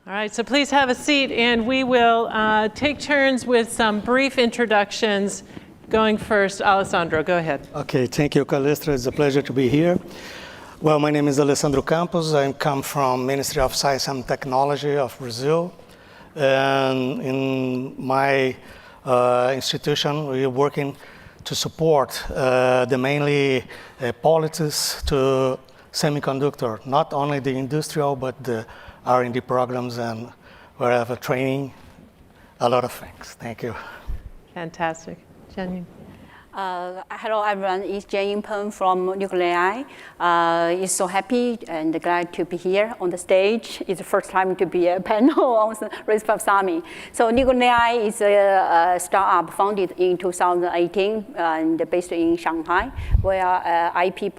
All right, so please have a seat, and we will take turns with some brief introductions. Going first, Alessandro, go ahead. Okay, thank you, Calista. It's a pleasure to be here. Well, my name is Alessandro Campos. I come from Ministry of Science and Technology of Brazil. And in my institution, we are working to support the mainly policies to semiconductor, not only the industrial, but the R&D programs and wherever training, a lot of things. Thank you. Fantastic. Jianying. Hello, everyone. It's Jianying Peng from Nuclei. It's so happy and glad to be here on the stage. It's the first time to be a panel on the RISC-V Summit. So Nuclei is a startup founded in 2018 and based in Shanghai. We are an IP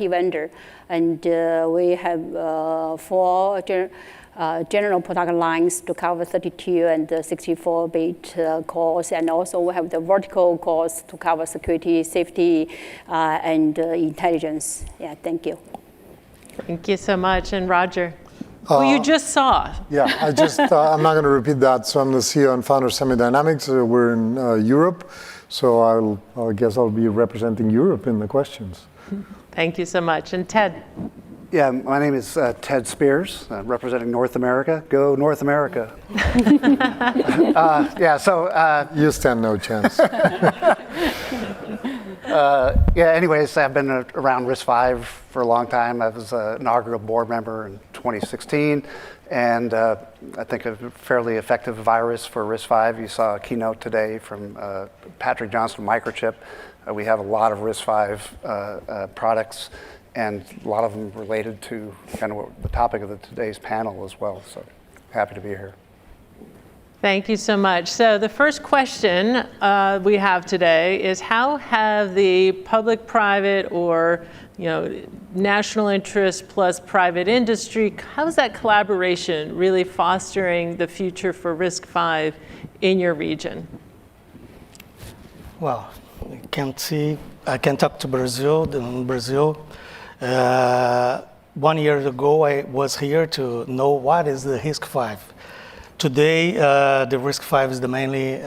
vendor, and we have four general product lines to cover 32 and 64-bit cores, and also we have the vertical cores to cover security, safety, and intelligence. Yeah, thank you. Thank you so much. And Roger, who you just saw. Yeah, I'm not going to repeat that. So I'm the CEO and founder of Semidynamics. We're in Europe, so I guess I'll be representing Europe in the questions. Thank you so much. And Ted. Yeah, my name is Ted Speers, representing North America. Go North America. You stand no chance. Anyways, I've been around RISC-V for a long time. I was an inaugural board member in 2016, and I think a fairly effective virus for RISC-V. You saw a keynote today from Patrick Johnson, Microchip. We have a lot of RISC-V products, and a lot of them related to kind of the topic of today's panel as well. So happy to be here. Thank you so much. So the first question we have today is, how have the public-private or national interest plus private industry, how's that collaboration really fostering the future for RISC-V in your region? Well, I can talk to Brazil. In Brazil, 1 year ago, I was here to know what is the RISC-V. Today, the RISC-V is the mainly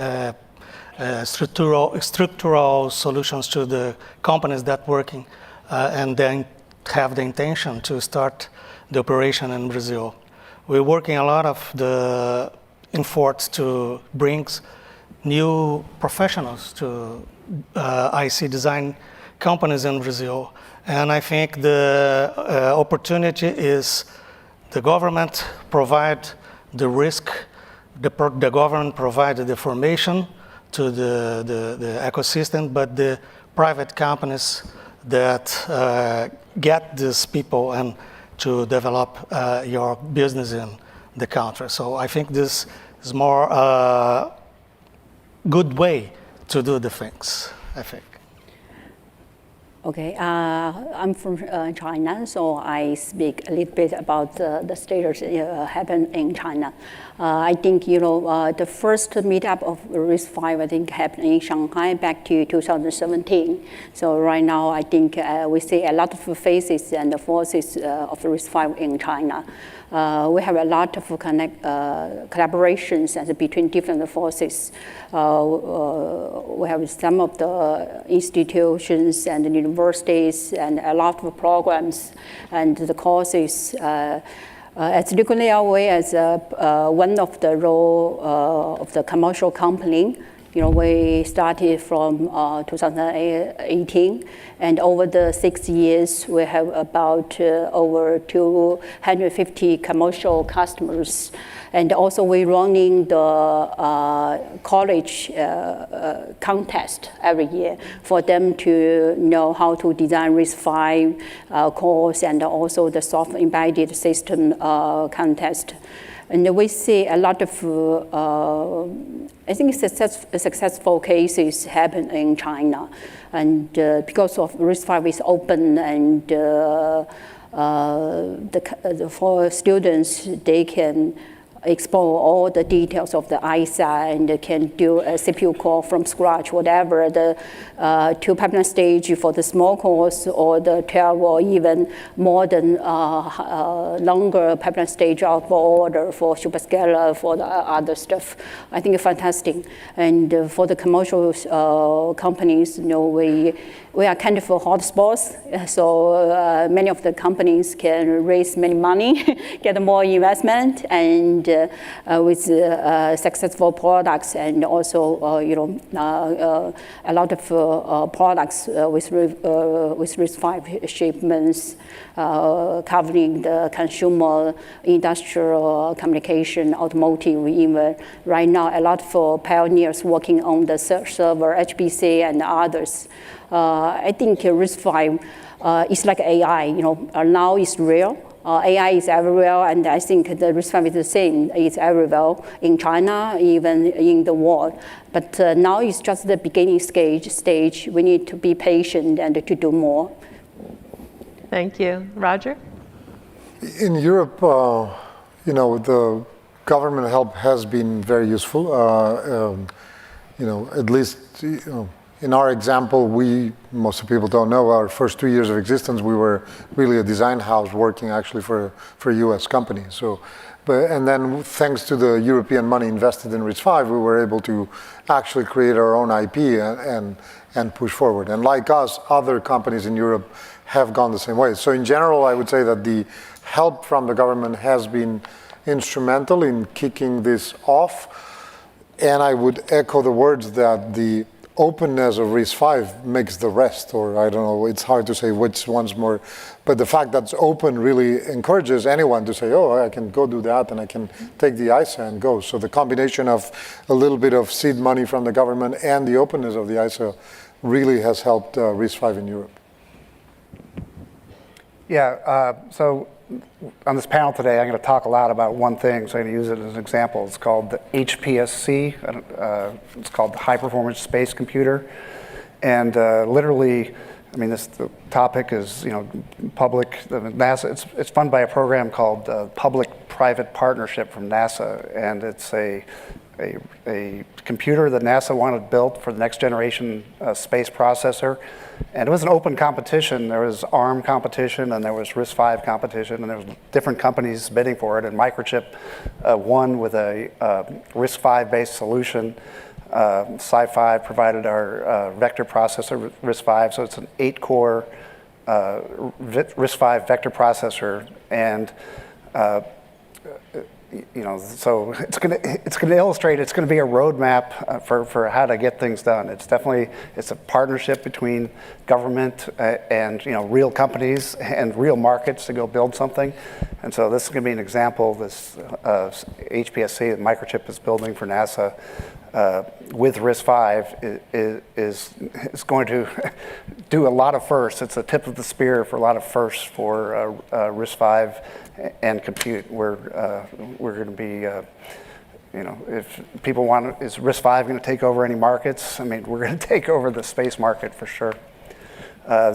structural solutions to the companies that working and then have the intention to start the operation in Brazil. We're working a lot of the efforts to bring new professionals to IC design companies in Brazil. And I think the opportunity is the government provide the risk, the government provided the formation to the ecosystem, but the private companies that get these people and to develop your business in the country. So I think this is more good way to do the things, I think. Okay, I'm from China, so I speak a little bit about the status happened in China. I think, the first meetup of RISC-V, I think, happened in Shanghai back to 2017. So right now, I think we see a lot of faces and the forces of RISC-V in China. We have a lot of collaborations between different forces. We have some of the institutions and the universities and a lot of programs and the courses. At Nuclei, we as one of the role of the commercial company. We started from 2018, and over the 6 years, we have about over 250 commercial customers. And also, we're running the college contest every year for them to know how to design RISC-V course, and also the software embedded system contest. And we see a lot of, I think, successful cases happen in China. And because of RISC-V is open, and for students, they can explore all the details of the ISA and can do a CPU core from scratch, whatever the 2 pipeline stage for the small cores or the 12 or even more than longer pipeline stage of order for superscalar, for the other stuff. I think it's fantastic. And for the commercial companies, we are kind of hotspots. So many of the companies can raise many money, get more investment, and with successful products, and also a lot of products with RISC-V shipments covering the consumer, industrial, communication, automotive. Even right now, a lot of pioneers working on the server, HPC, and others. I think RISC-V is like AI. Now it's real. AI is everywhere, and I think the RISC-V is the same. It's everywhere in China, even in the world. But now it's just the beginning stage. We need to be patient and to do more. Thank you. Roger? In Europe, the government help has been very useful. At least, in our example, most people don't know, our first 2 years of existence, we were really a design house working actually for a US company. And then thanks to the European money invested in RISC-V, we were able to actually create our own IP and push forward. And like us, other companies in Europe have gone the same way. So in general, I would say that the help from the government has been instrumental in kicking this off. And I would echo the words that the openness of RISC-V makes the rest, or I don't know, it's hard to say which one's more, but the fact that it's open really encourages anyone to say, oh, I can go do that, and I can take the ISA and go. So the combination of a little bit of seed money from the government and the openness of the ISA really has helped RISC-V in Europe. Yeah, so on this panel today, I'm going to talk a lot about one thing, so I'm going to use it as an example. It's called the HPSC. It's called the High Performance Space Computer. And literally, the topic is, public, NASA, it's funded by a program called Public-Private Partnership from NASA. And it's a computer that NASA wanted built for the next generation space processor. And it was an open competition. There was ARM competition, and there was RISC-V competition, and there was different companies bidding for it. And Microchip won with a RISC-V-based solution. Sci-Fi provided our vector processor, RISC-V, so it's an 8-core RISC-V vector processor. And so it's going to illustrate. It's going to be a roadmap for how to get things done. It's a partnership between government and real companies and real markets to go build something. And so this is going to be an example. This HPSC that Microchip is building for NASA with RISC-V is going to do a lot of firsts. It's the tip of the spear for a lot of firsts for RISC-V and compute. We're going to be, if people want, is RISC-V going to take over any markets? We're going to take over the space market for sure.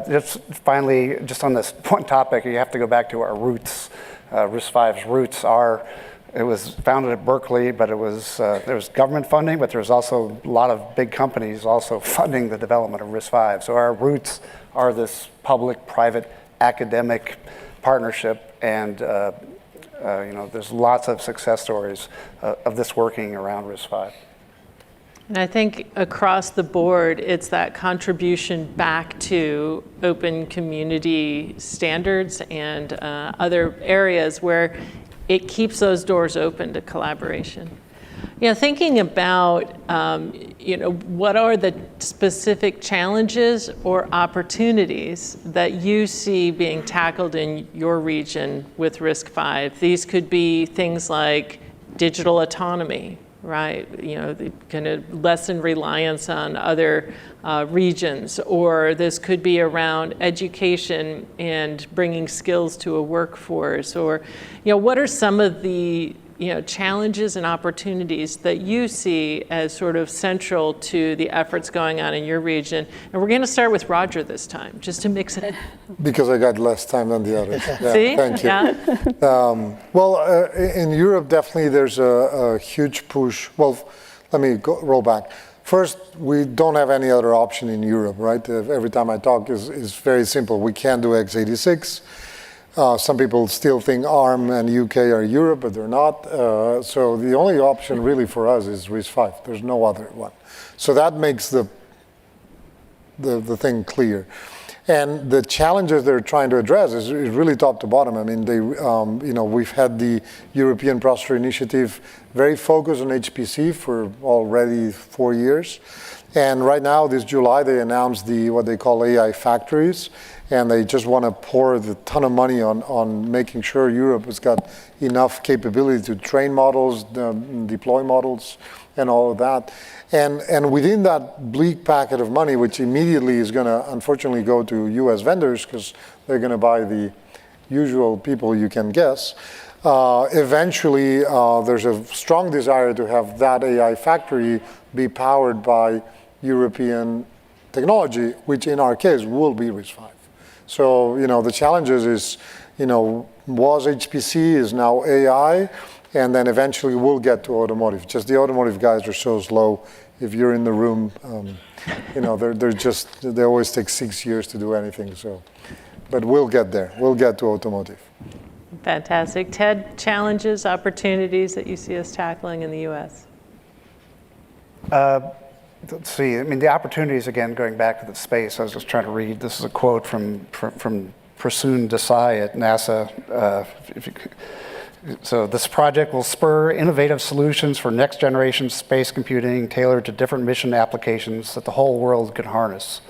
Just finally, just on this one topic, you have to go back to our roots. RISC-V's roots are, it was founded at Berkeley, but there was government funding, but there was also a lot of big companies also funding the development of RISC-V. So our roots are this public-private academic partnership, and there's lots of success stories of this working around RISC-V. And I think across the board, it's that contribution back to open community standards and other areas where it keeps those doors open to collaboration. Thinking about, what are the specific challenges or opportunities that you see being tackled in your region with RISC-V? These could be things like digital autonomy, right? The kind of lessen reliance on other regions, or this could be around education and bringing skills to a workforce, or, what are some of the challenges and opportunities that you see as sort of central to the efforts going on in your region. And we're going to start with Roger this time, just to mix it up. Because I got less time than the others. Yeah, See? thank you. Yeah. In Europe, definitely there's a huge push. Well, let me roll back. First, we don't have any other option in Europe, right? Every time I talk is very simple. We can't do x86. Some people still think ARM and UK are Europe, but they're not. So the only option really for us is RISC-V. There's no other one. So that makes the thing clear. And the challenges they're trying to address is really top to bottom. I mean, we've had the European Processor Initiative very focused on HPC for already 4 years. And right now, this July, they announced what they call AI factories. And they just want to pour a ton of money on making sure Europe has got enough capability to train models, deploy models, and all of that. And within that bleak packet of money, which immediately is going to unfortunately go to US vendors because they're going to buy the usual people you can guess, eventually there's a strong desire to have that AI factory be powered by European technology, which in our case will be RISC-V. So, the challenges is, was HPC, is now AI, and then eventually we'll get to automotive. Just the automotive guys are so slow. If you're in the room, they always take 6 years to do anything. So, but we'll get there. We'll get to automotive. Fantastic. Ted, challenges, opportunities that you see us tackling in the U.S.? Let's see. I mean, the opportunities, again, going back to the space, I was just trying to read. This is a quote from Prasoon Desai at NASA. So this project will spur innovative solutions for next-generation space computing tailored to different mission applications that the whole world can harness.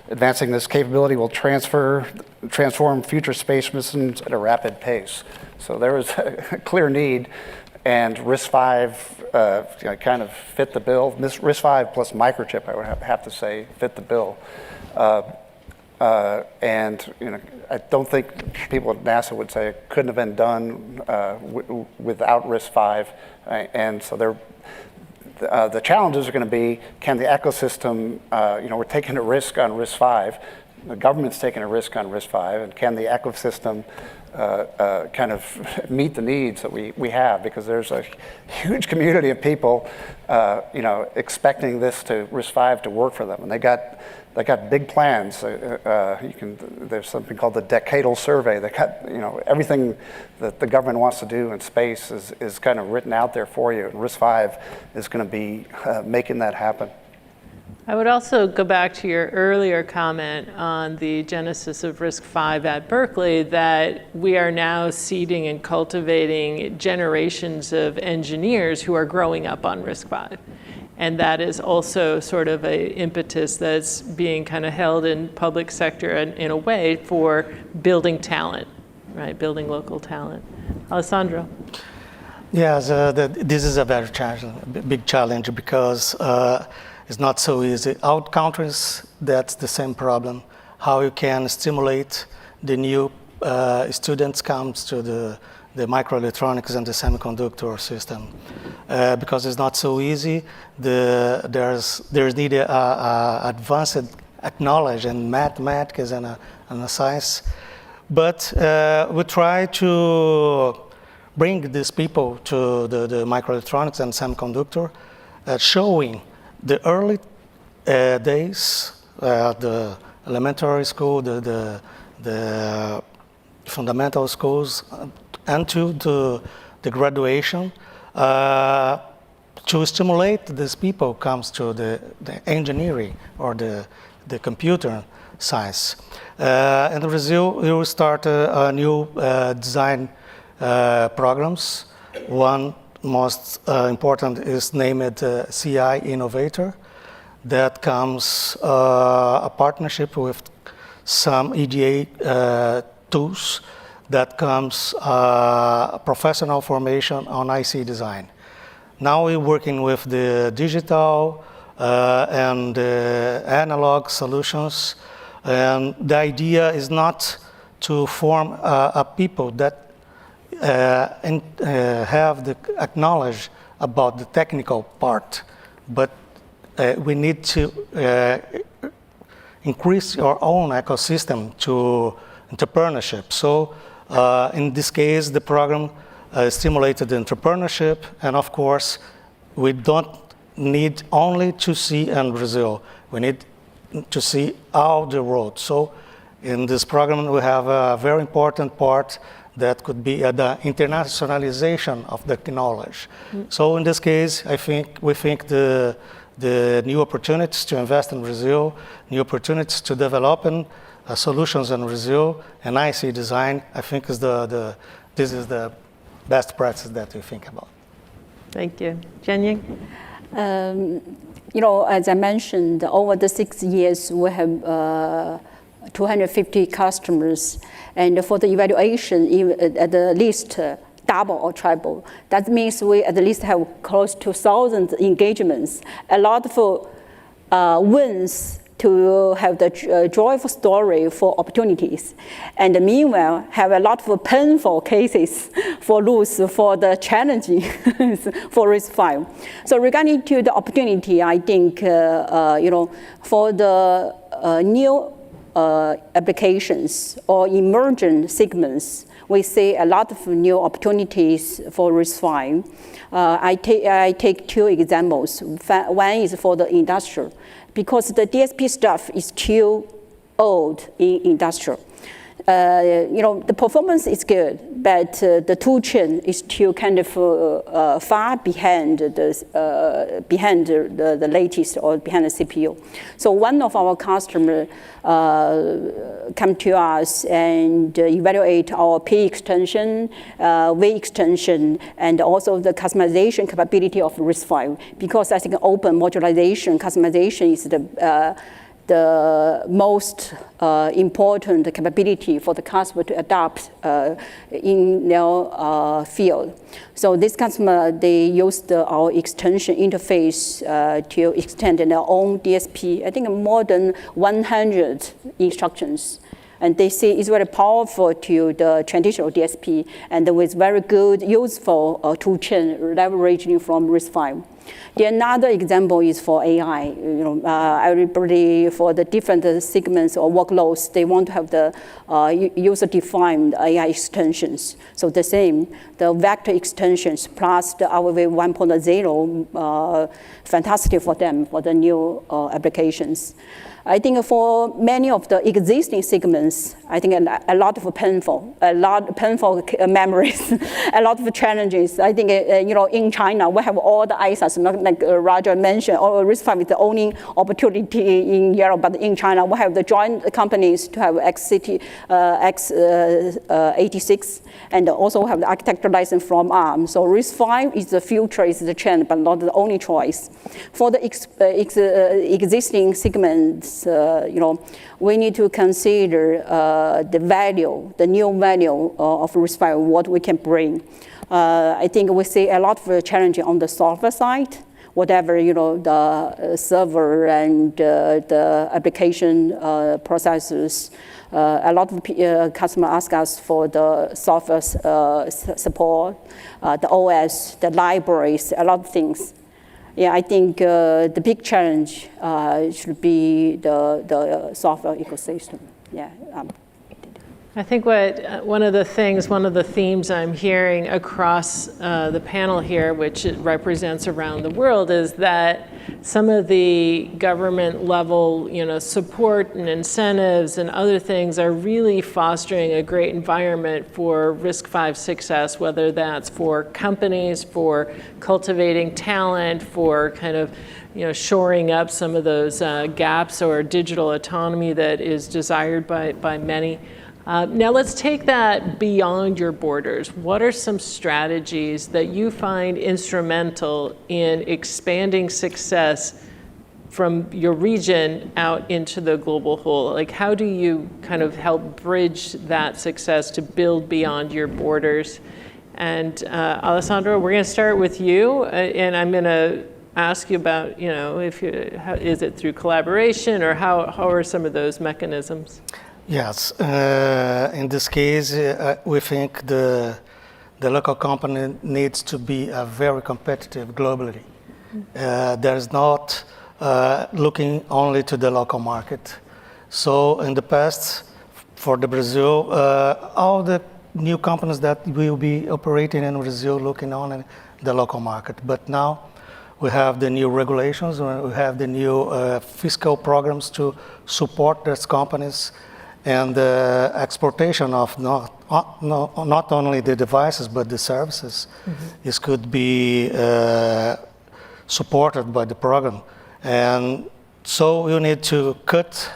Advancing this capability will transform future space missions at a rapid pace. So there was a clear need, and RISC-V kind of fit the bill. RISC-V plus Microchip, I would have to say, fit the bill. And I don't think people at NASA would say it couldn't have been done without RISC-V. And so the challenges are going to be, can the ecosystem, we're taking a risk on RISC-V, the government's taking a risk on RISC-V, and can the ecosystem kind of meet the needs that we have? Because there's a huge community of people, expecting this RISC-V to work for them, and they got big plans. There's something called the decadal survey. They got everything that the government wants to do in space is kind of written out there for you, and RISC-V is going to be making that happen. I would also go back to your earlier comment on the genesis of RISC-V at Berkeley, that we are now seeding and cultivating generations of engineers who are growing up on RISC-V. And that is also sort of an impetus that's being kind of held in public sector in a way for building talent, right? Building local talent. Alessandro. Yes, this is a very big challenge because it's not so easy. Out countries, that's the same problem. How you can stimulate the new students comes to the microelectronics and the semiconductor system, because it's not so easy. There's needed advanced knowledge in mathematics and science, but we try to bring these people to the microelectronics and semiconductor, showing the early days, the elementary school, the fundamental schools, until the graduation, to stimulate these people comes to the engineering or the computer science. In Brazil, we will start a new design programs. One most important is named CI Innovator. That comes a partnership with some EDA tools. That comes professional formation on IC design. Now we're working with the digital and analog solutions, and the idea is not to form a people that have the acknowledge about the technical part, but we need to increase our own ecosystem to entrepreneurship. So in this case, the program stimulated entrepreneurship, and of course, we don't need only to see in Brazil. We need to see all the road. So in this program, we have a very important part that could be the internationalization of the knowledge. So in this case, we think the new opportunities to invest in Brazil, new opportunities to develop solutions in Brazil, and IC design, I think this is the best practice that we think about. Thank you. Jianying? As I mentioned, over the 6 years, we have 250 customers, and for the evaluation, at least double or triple. That means we at least have close to 1,000 engagements, a lot of wins to have the joyful story for opportunities, and meanwhile have a lot of painful cases for lose for the challenging for RISC-V. So regarding to the opportunity, I think for the new applications or emerging segments, we see a lot of new opportunities for RISC-V. I take 2 examples. One is for the industrial, because the DSP stuff is too old in industrial. The performance is good, but the tool chain is still kind of far behind the latest or behind the CPU. So one of our customers come to us and evaluate our P extension, V extension, and also the customization capability of RISC-V, because I think open modularization customization is the most important capability for the customer to adopt in their field. So this customer, they used our extension interface to extend their own DSP, I think more than 100 instructions. And they see it's very powerful to the traditional DSP, and with very good, useful toolchain leveraging from RISC-V. The another example is for AI. Everybody for the different segments or workloads, they want to have the user-defined AI extensions. So the same, the vector extensions plus the RISC-V 1.0, fantastic for them for the new applications. I think for many of the existing segments, I think a lot of painful memories, a lot of challenges. I think in China we have all the ISAs, not like Roger mentioned, or RISC-V is the only opportunity in Europe, but in China we have the joint companies to have x86, and also have the architecture license from ARM. So RISC-V is the future, is the trend, but not the only choice. For the existing segments, we need to consider the value, the new value of RISC-V, what we can bring. I think we see a lot of challenges on the software side, whatever the server and the application processors. A lot of customers ask us for the software support, the OS, the libraries, a lot of things. Yeah, I think the big challenge should be the software ecosystem. Yeah. I think one of the themes I'm hearing across the panel here, which it represents around the world, is that some of the government level, support and incentives and other things are really fostering a great environment for RISC-V success, whether that's for companies, for cultivating talent, for kind of shoring up some of those gaps or digital autonomy that is desired by many. Now let's take that beyond your borders. What are some strategies that you find instrumental in expanding success from your region out into the global whole? Like, how do you kind of help bridge that success to build beyond your borders? And Alessandro, we're going to start with you, and I'm going to ask you about, is it through collaboration, or how are some of those mechanisms? Yes, in this case, we think the the local company needs to be very competitive globally. There's not looking only to the local market. So in the past, for the Brazil, all the new companies that will be operating in Brazil looking on in the local market. But now we have the new regulations, we have the new fiscal programs to support these companies, and the exportation of not only the devices but the services is could be supported by the program. And so you need to cut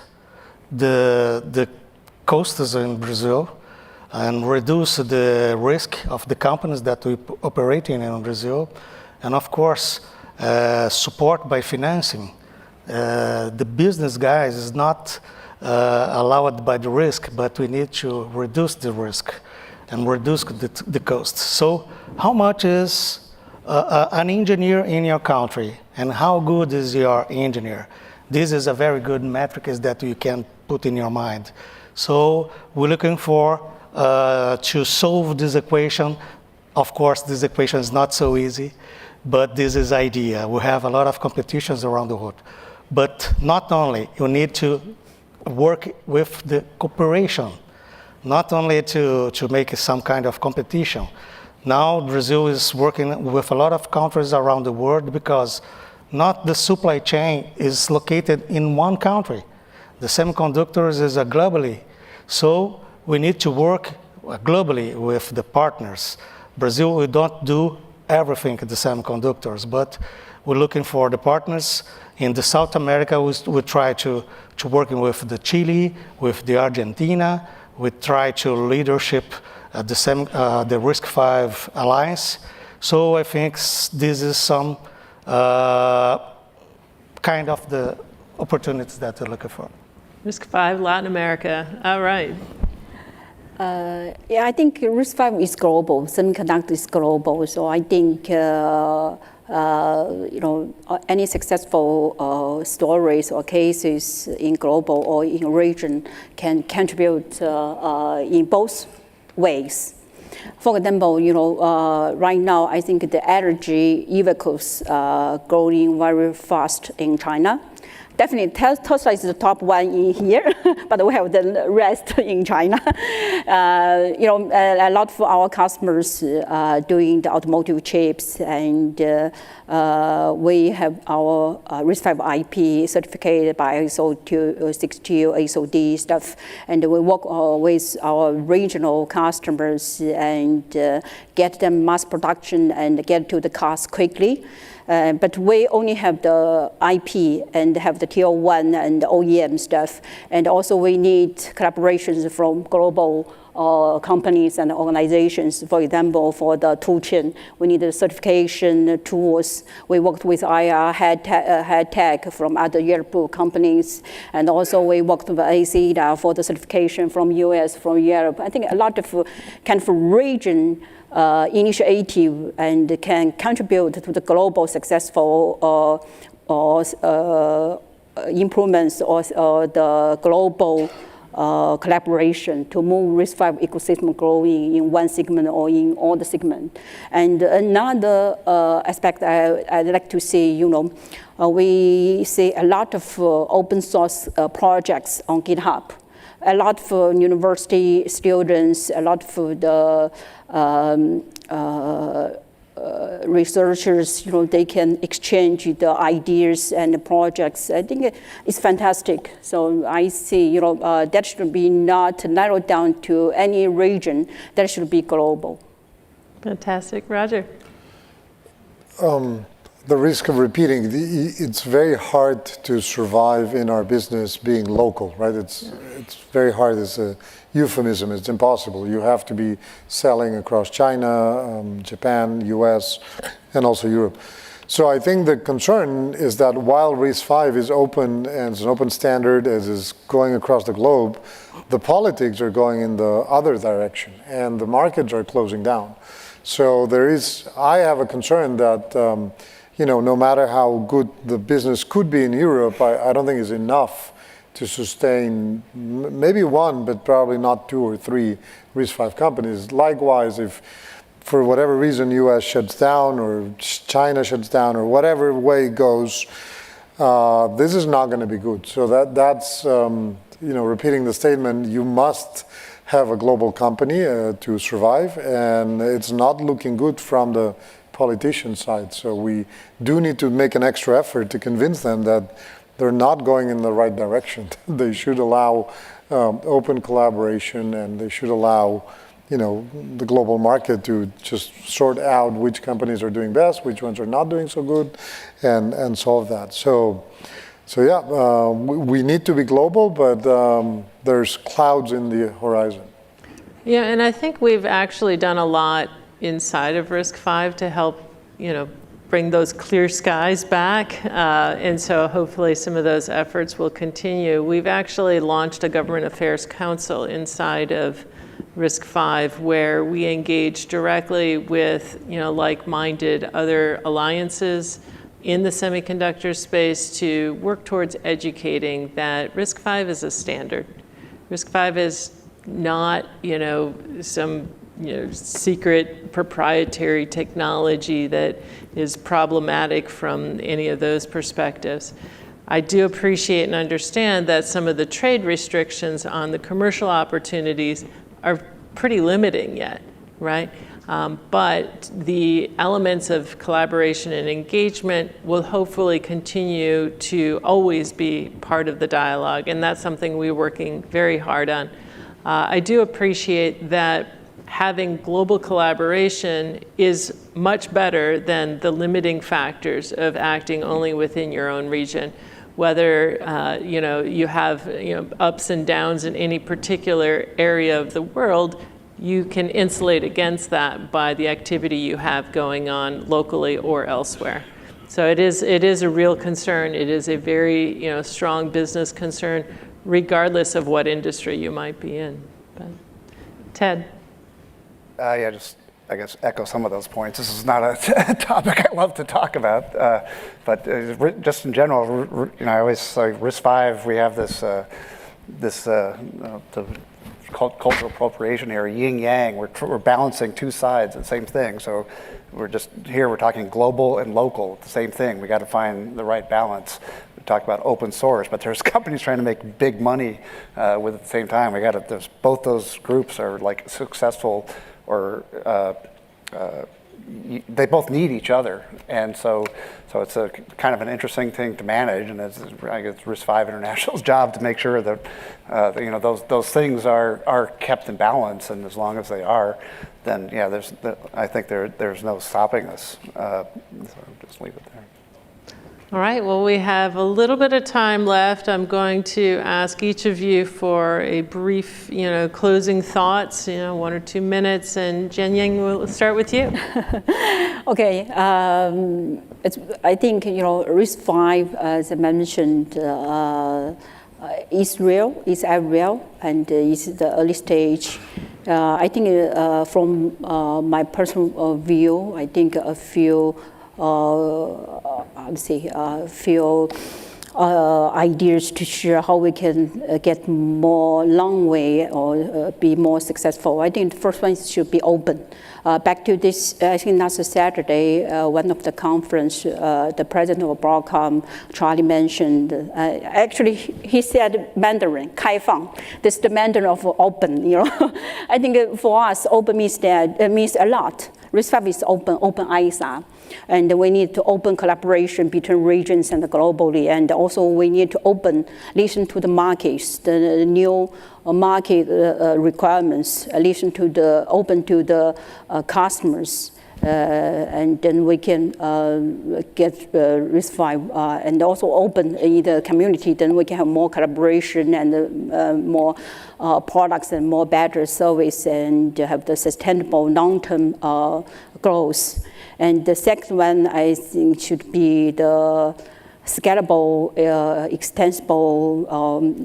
the costs in Brazil and reduce the risk of the companies that we operating in Brazil, and of course support by financing. The business guys is not allowed by the risk, but we need to reduce the risk and reduce the costs. So how much is an engineer in your country, and how good is your engineer? This is a very good metric that you can put in your mind. So we're looking for to solve this equation. Of course, this equation is not so easy, but this is idea. We have a lot of competitions around the world. But not only, you need to work with the cooperation, not only to make some kind of competition. Now Brazil is working with a lot of countries around the world because not the supply chain is located in one country. The semiconductors is globally. So we need to work globally with the partners. Brazil, we don't do everything in the semiconductors, but we're looking for the partners. In the South America, we try to working with the Chile, with the Argentina. We try to leadership the RISC-V alliance. So I think this is some kind of the opportunities that we're looking for. RISC-V, Latin America. All right. Yeah, I think RISC-V is global. Semiconductor is global. So I think any successful stories or cases in global or in region can contribute in both ways. For example, right now I think the energy vehicles are growing very fast in China. Definitely, Tesla is the top one in here, but we have the rest in China. A lot of our customers are doing the automotive chips, and we have our RISC-V IP certificated by ISO 262, ISO D stuff, and we work with our regional customers and get them mass production and get to the cars quickly. But we only have the IP and have the tier 1 and OEM stuff. And also we need collaborations from global companies and organizations. For example, for the tool chain, we need the certification tools. We worked with IR Head Tech from other European companies. And also we worked with ACEDA for the certification from US, from Europe. I think a lot of kind of region initiative and can contribute to the global successful improvements or the global collaboration to move RISC-V ecosystem growing in one segment or in all the segments. And another aspect I'd like to see, we see a lot of open source projects on GitHub. A lot for university students, a lot for the researchers, they can exchange the ideas and the projects. I think it's fantastic. So I see, that should be not narrowed down to any region. That should be global. Fantastic. Roger? The risk of repeating, it's very hard to survive in our business being local, right? It's very hard. It's a euphemism. It's impossible. You have to be selling across China, Japan, US, and also Europe. So I think the concern is that while RISC-V is open and it's an open standard as is going across the globe, the politics are going in the other direction and the markets are closing down. So I have a concern that no matter how good the business could be in Europe, I don't think it's enough to sustain maybe one, but probably not 2 or 3 RISC-V companies. Likewise, if for whatever reason, U.S. shuts down or China shuts down or whatever way it goes, this is not going to be good. So that's repeating the statement, you must have a global company to survive, and it's not looking good from the politician side. So we do need to make an extra effort to convince them that they're not going in the right direction. They should allow open collaboration, and they should allow the global market to just sort out which companies are doing best, which ones are not doing so good, and solve that. So yeah, we need to be global, but there's clouds in the horizon. Yeah, and I think we've actually done a lot inside of RISC-V to help, bring those clear skies back. And so hopefully some of those efforts will continue. We've actually launched a Government Affairs Council inside of RISC-V where we engage directly with, like-minded other alliances in the semiconductor space to work towards educating that RISC-V is a standard. RISC-V is not, some secret proprietary technology that is problematic from any of those perspectives. I do appreciate and understand that some of the trade restrictions on the commercial opportunities are pretty limiting yet, right? But the elements of collaboration and engagement will hopefully continue to always be part of the dialogue, and that's something we're working very hard on. I do appreciate that having global collaboration is much better than the limiting factors of acting only within your own region. Whether you have ups and downs in any particular area of the world, you can insulate against that by the activity you have going on locally or elsewhere. So it is a real concern. It is a very strong business concern, regardless of what industry you might be in. But, Ted. Yeah, just I guess echo some of those points. This is not a topic I love to talk about, but just in general, I always say RISC-V. We have this the cultural appropriation here, yin yang. We're balancing two sides of the same thing. So we're talking global and local, the same thing. We got to find the right balance. We talked about open source, but there's companies trying to make big money with it at the same time. Both those groups are like successful, or they both need each other, and so it's a kind of an interesting thing to manage, and I guess RISC-V International's job to make sure that those things are kept in balance, and as long as they are, then yeah, I think there's no stopping us. So I'll just leave it there. All right, well, we have a little bit of time left. I'm going to ask each of you for a brief, closing thoughts, 1 or 2 minutes, and Jianying, we'll start with you. Okay, I think, RISC-V, as I mentioned, is real, is real, and is the early stage. I think from my personal view, I think a few ideas to share how we can get more long way or be more successful. I think the first one should be open. Back to this, I think last Saturday, one of the conference, the president of Broadcom, Charlie, mentioned, actually he said Mandarin, 开放. This is the Mandarin of open, I think for us, open means a lot. RISC-V is open ISR. And we need to open collaboration between regions and globally. And also we need to listen to the markets, the new market requirements, open to the customers. And then we can get RISC-V and also open in the community. Then we can have more collaboration and more products and more better service and have the sustainable long-term growth. And the second one, I think, should be the scalable, extensible.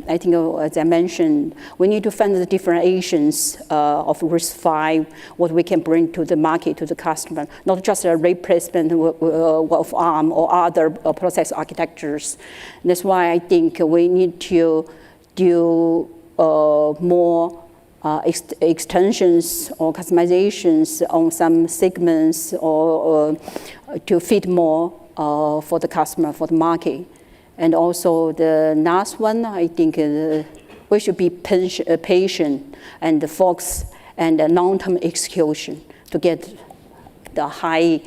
I think, as I mentioned, we need to find the differentiations of RISC-V, what we can bring to the market, to the customer, not just a replacement of ARM or other process architectures. That's why I think we need to do more extensions or customizations on some segments or to fit more for the customer, for the market. And also the last one, I think we should be patient and focus and long-term execution to get the high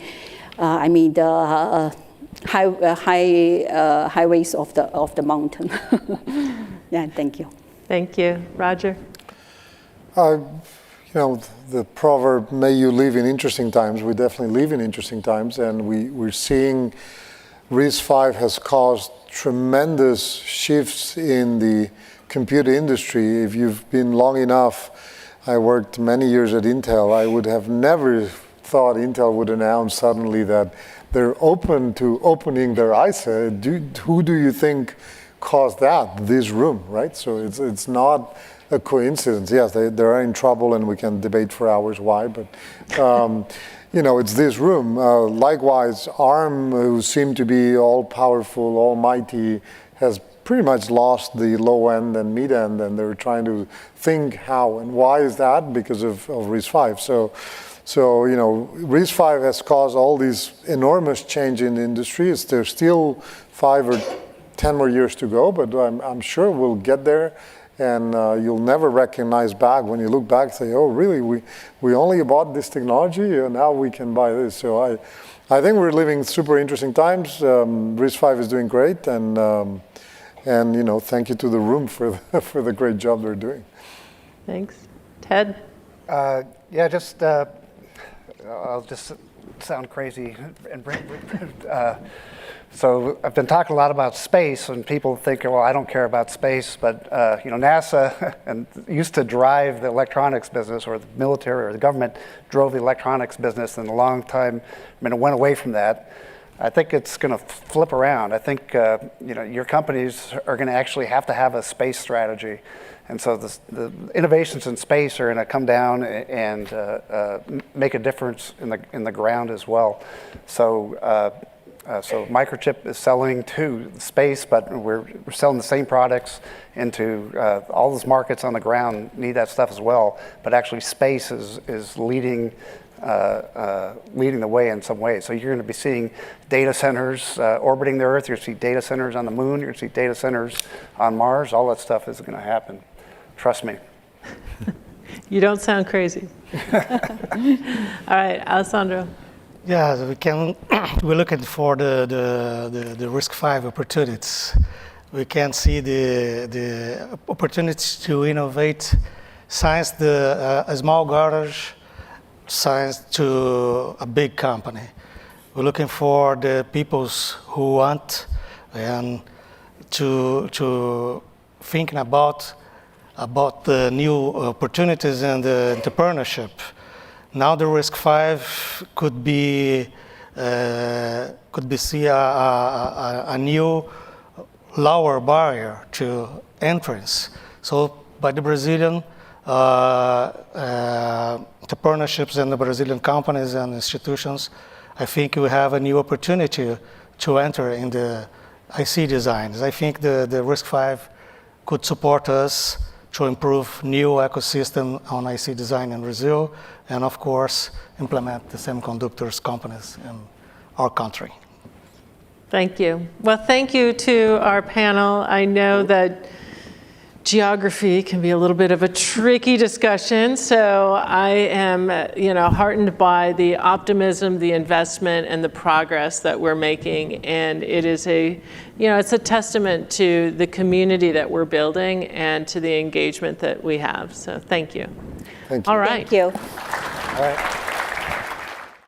highways of the mountain. Yeah, thank you. Thank you. Roger? The proverb, may you live in interesting times, we definitely live in interesting times, and we're seeing RISC-V has caused tremendous shifts in the computer industry. If you've been long enough, I worked many years at Intel, I would have never thought Intel would announce suddenly that they're open to opening their ISA. Who do you think caused that? This room, right? So it's not a coincidence. Yes, they are in trouble, and we can debate for hours why, but it's this room. Likewise, ARM, who seemed to be all-powerful, almighty, has pretty much lost the low end and mid end, and they're trying to think how and why is that? Because of RISC-V. So RISC-V has caused all these enormous change in the industry. There's still 5 or 10 more years to go, but I'm sure we'll get there. And you'll never recognize back when you look back, say, oh, really? We only bought this technology, and now we can buy this. So I think we're living super interesting times. RISC-V is doing great, and thank you to the room for the great job they're doing. Thanks. Ted? I'll just sound crazy and so I've been talking a lot about space, and people think, well, I don't care about space, but NASA used to drive the electronics business, or the military or the government drove the electronics business, and a long time, it went away from that. I think it's going to flip around. I think your companies are going to actually have to have a space strategy. And so the innovations in space are going to come down and make a difference in the ground as well. So Microchip is selling to space, but we're selling the same products into all those markets on the ground need that stuff as well. But actually, space is leading the way in some ways. So you're going to be seeing data centers orbiting the Earth. You're going to see data centers on the Moon. You're going to see data centers on Mars. All that stuff is going to happen. Trust me. You don't sound crazy. All right, Alessandro. Yeah, we're looking for the RISC-V opportunities. We can see the opportunities to innovate science, a small garage, science to a big company. We're looking for the peoples who want and to thinking about the new opportunities and the entrepreneurship. Now the RISC-V could be see a new lower barrier to entrance. So by the Brazilian entrepreneurships and the Brazilian companies and institutions, I think we have a new opportunity to enter in the IC designs. I think the RISC-V could support us to improve new ecosystem on IC design in Brazil, and of course, implement the semiconductors companies in our country. Thank you. Well, thank you to our panel. I know that geography can be a little bit of a tricky discussion, so I am, heartened by the optimism, the investment, and the progress that we're making. And it is it's a testament to the community that we're building and to the engagement that we have. So thank you. Thank you. All right. Thank you. All right.